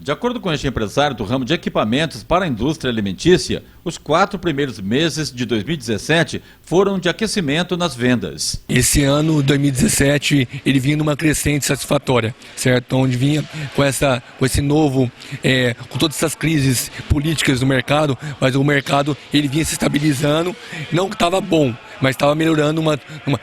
De acordo com este empresário do ramo de equipamentos para a indústria alimentícia, os 4 primeiros meses de 2017 foram de aquecimento nas vendas. Esse ano, 2017, ele vinha numa crescente satisfatória, certo? Onde vinha com esse novo, com todas essas crises políticas do mercado, mas o mercado ele vinha se estabilizando, não que estava bom, mas estava melhorando,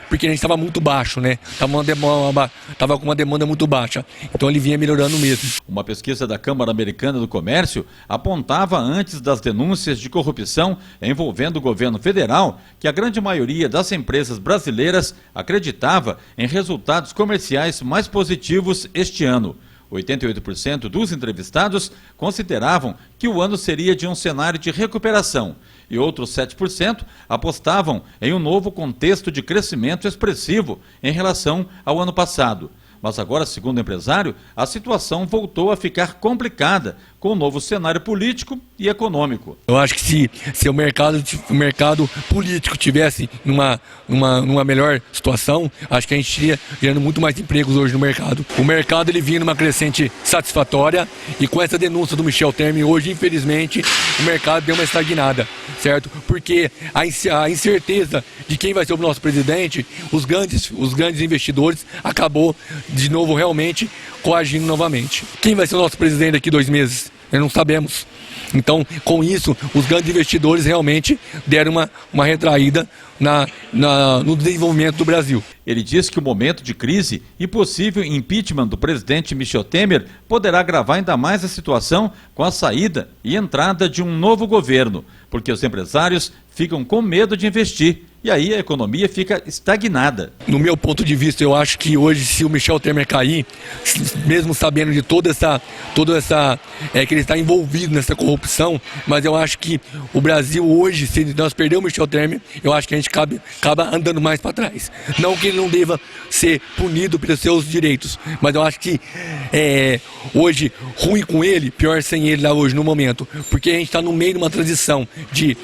porque a gente estava muito baixo, né? Estava com uma demanda muito baixa, então ele vinha melhorando mesmo. Uma pesquisa da Câmara Americana do Comércio apontava antes das denúncias de corrupção envolvendo o governo federal que a grande maioria das empresas brasileiras acreditava em resultados comerciais mais positivos este ano. 88% dos entrevistados consideravam que o ano seria de um cenário de recuperação e outros 7% apostavam em um novo contexto de crescimento expressivo em relação ao ano passado. Mas agora, segundo o empresário, a situação voltou a ficar complicada com o novo cenário político e econômico. Eu acho que se o mercado político tivesse numa melhor situação, acho que a gente estaria gerando muito mais empregos hoje no mercado. O mercado ele vinha numa crescente satisfatória e com essa denúncia do Michel Temer, hoje, infelizmente, o mercado deu uma estagnada, certo? Porque a incerteza de quem vai ser o nosso presidente, os grandes investidores acabou de novo realmente coagindo novamente. Quem vai ser o nosso presidente daqui 2 meses? Nós não sabemos. Então, com isso, os grandes investidores realmente deram uma retraída no desenvolvimento do Brasil. Ele diz que o momento de crise e possível impeachment do presidente Michel Temer poderá agravar ainda mais a situação com a saída e entrada de um novo governo, porque os empresários ficam com medo de investir e aí a economia fica estagnada. No meu ponto de vista, eu acho que hoje, se o Michel Temer cair, mesmo sabendo de toda essa que ele está envolvido nessa corrupção, mas eu acho que o Brasil hoje, se nós perdermos o Michel Temer, eu acho que a gente acaba andando mais para trás. Não que ele não deva ser punido pelos seus direitos, mas eu acho que hoje, ruim com ele, pior sem ele lá hoje no momento, porque a gente está no meio de uma transição de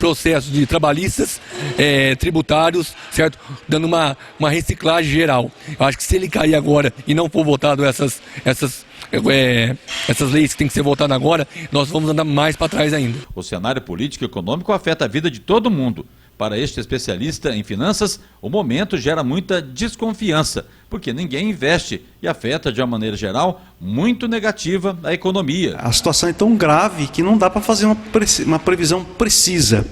processos de trabalhistas, tributários, certo? Dando uma reciclagem geral. Eu acho que se ele cair agora e não for votado essas leis que têm que ser votadas agora, nós vamos andar mais para trás ainda. O cenário político e econômico afeta a vida de todo mundo. Para este especialista em finanças, o momento gera muita desconfiança, porque ninguém investe e afeta, de uma maneira geral, muito negativa a economia. A situação é tão grave que não dá para fazer uma previsão precisa.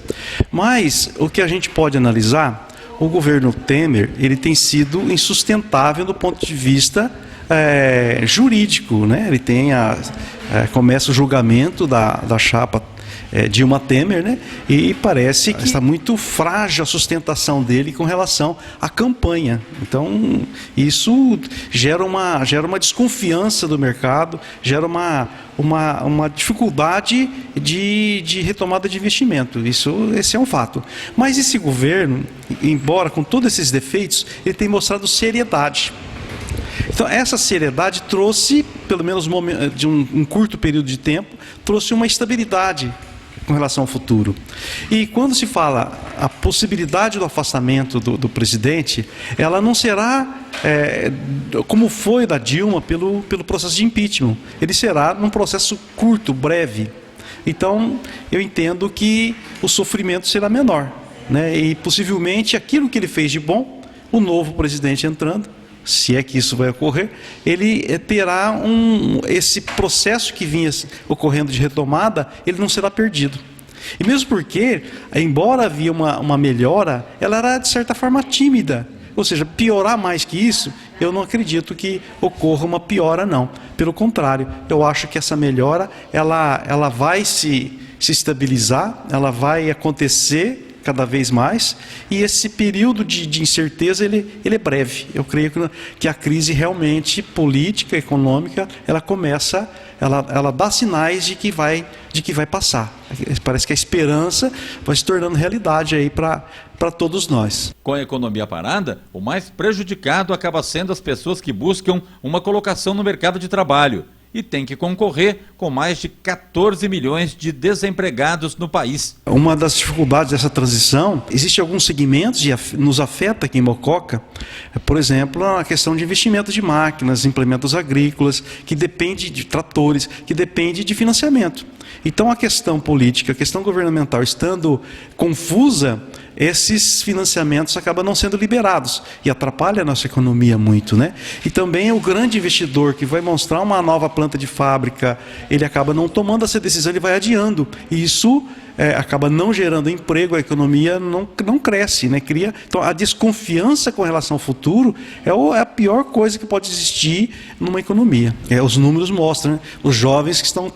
Mas o que a gente pode analisar, o governo Temer ele tem sido insustentável do ponto de vista jurídico, né? Ele tem começa o julgamento da chapa Dilma Temer, né? E parece que está muito frágil a sustentação dele com relação à campanha. Então, isso gera uma desconfiança do mercado, gera uma dificuldade de retomada de investimento. Esse é um fato. Mas esse governo, embora com todos esses defeitos, ele tem mostrado seriedade. Então, essa seriedade trouxe, pelo menos de um curto período de tempo, trouxe uma estabilidade com relação ao futuro. E quando se fala a possibilidade do afastamento do presidente, ela não será como foi da Dilma pelo processo de impeachment. Ele será num processo curto, breve. Então, eu entendo que o sofrimento será menor, né? E possivelmente aquilo que ele fez de bom, o novo presidente entrando, se é que isso vai ocorrer, ele terá esse processo que vinha ocorrendo de retomada, ele não será perdido. E mesmo porque, embora havia uma melhora, ela era de certa forma tímida. Ou seja, piorar mais que isso, eu não acredito que ocorra uma piora não. Pelo contrário, eu acho que essa melhora, ela vai se estabilizar, ela vai acontecer cada vez mais, e esse período de incerteza ele é breve. Eu creio que a crise realmente política, econômica, ela dá sinais de que vai passar. Parece que a esperança vai se tornando realidade aí para todos nós. Com a economia parada, o mais prejudicado acaba sendo as pessoas que buscam uma colocação no mercado de trabalho. e tem que concorrer com mais de 14 milhões de desempregados no país. Uma das dificuldades dessa transição, existem alguns segmentos que nos afeta aqui em Mococa, por exemplo, a questão de investimento de máquinas, implementos agrícolas, que depende de tratores, que depende de financiamento. Então a questão política, a questão governamental estando confusa, esses financiamentos acabam não sendo liberados e atrapalha a nossa economia muito, né? E também o grande investidor que vai mostrar uma nova planta de fábrica, ele acaba não tomando essa decisão, ele vai adiando. E isso acaba não gerando emprego, a economia não cresce, né? Então a desconfiança com relação ao futuro é a pior coisa que pode existir numa economia. Os números mostram, né? Os jovens que estão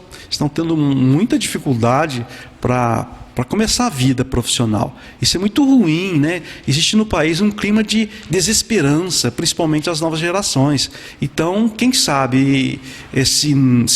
tendo muita dificuldade para começar a vida profissional. Isso é muito ruim, né? Existe no país um clima de desesperança, principalmente as novas gerações. Então, quem sabe esse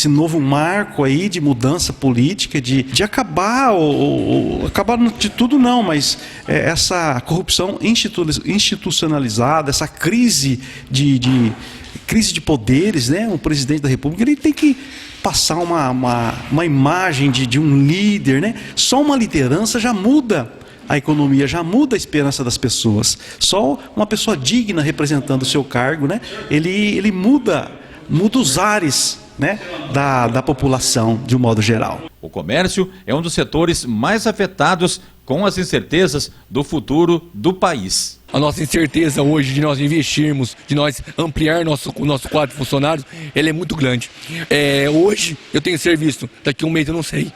novo marco aí de mudança política, de acabar, ou acabar de tudo não, mas essa corrupção institucionalizada, essa crise de poderes, né? O presidente da República, ele tem que passar uma imagem de um líder, né? Só uma liderança já muda a economia, já muda a esperança das pessoas. Só uma pessoa digna representando o seu cargo, né? Ele muda os ares, né? da população de um modo geral. O comércio é um dos setores mais afetados com as incertezas do futuro do país. A nossa incerteza hoje de nós investirmos, de nós ampliar nosso quadro de funcionários, ela é muito grande. Hoje eu tenho serviço, daqui a um mês eu não sei.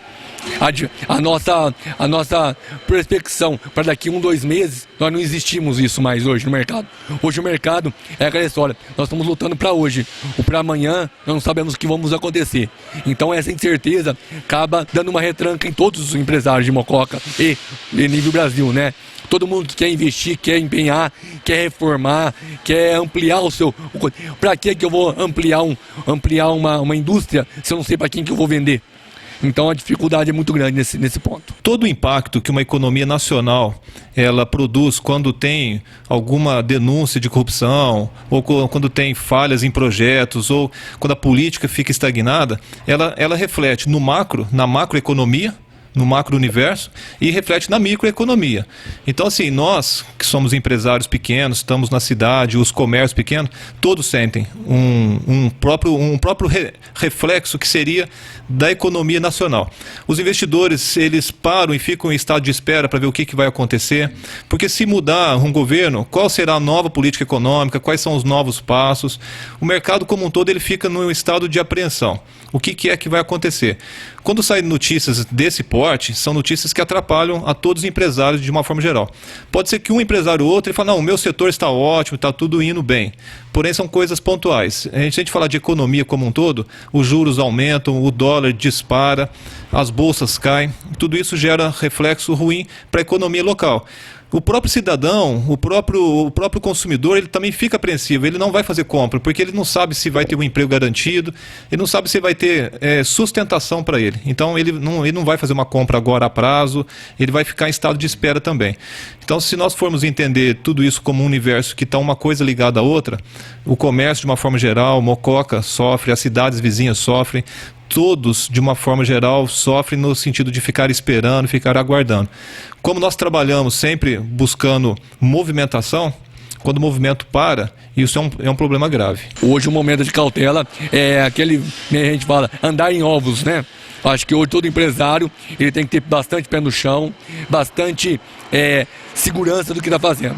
A nossa prospecção para daqui 2 meses, nós não existimos isso mais hoje no mercado. Hoje o mercado é aquela história, nós estamos lutando para hoje, o para amanhã nós não sabemos o que vamos acontecer. Então essa incerteza acaba dando uma retranca em todos os empresários de Mococa e nível Brasil, né? Todo mundo quer investir, quer empenhar, quer reformar, quer ampliar o seu... Para que eu vou ampliar uma indústria se eu não sei para quem que eu vou vender? Então a dificuldade é muito grande nesse ponto. Todo o impacto que uma economia nacional ela produz quando tem alguma denúncia de corrupção, ou quando tem falhas em projetos, ou quando a política fica estagnada, ela reflete na macroeconomia, no macro-universo, e reflete na microeconomia. Então, assim, nós que somos empresários pequenos, estamos na cidade, os comércios pequenos, todos sentem um próprio reflexo que seria da economia nacional. Os investidores, eles param e ficam em estado de espera para ver o que vai acontecer, porque se mudar um governo, qual será a nova política econômica, quais são os novos passos, o mercado como um todo ele fica num estado de apreensão. O que é que vai acontecer? Quando saem notícias desse porte, são notícias que atrapalham a todos os empresários de uma forma geral. Pode ser que um empresário ou outro ele fale, não, o meu setor está ótimo, está tudo indo bem. Porém, são coisas pontuais. A gente fala de economia como um todo, os juros aumentam, o dólar dispara, as bolsas caem, tudo isso gera reflexo ruim para a economia local. O próprio cidadão, o próprio consumidor, ele também fica apreensivo, ele não vai fazer compra, porque ele não sabe se vai ter um emprego garantido, ele não sabe se vai ter sustentação para ele. Então ele não vai fazer uma compra agora a prazo, ele vai ficar em estado de espera também. Então se nós formos entender tudo isso como um universo que está uma coisa ligada à outra, o comércio de uma forma geral, Mococa sofre, as cidades vizinhas sofrem, todos, de uma forma geral, sofrem no sentido de ficar esperando, ficar aguardando. Como nós trabalhamos sempre buscando movimentação, quando o movimento para, isso é um problema grave. Hoje o momento de cautela é aquele, a gente fala, andar em ovos, né? Acho que hoje todo empresário ele tem que ter bastante pé no chão, bastante segurança do que está fazendo.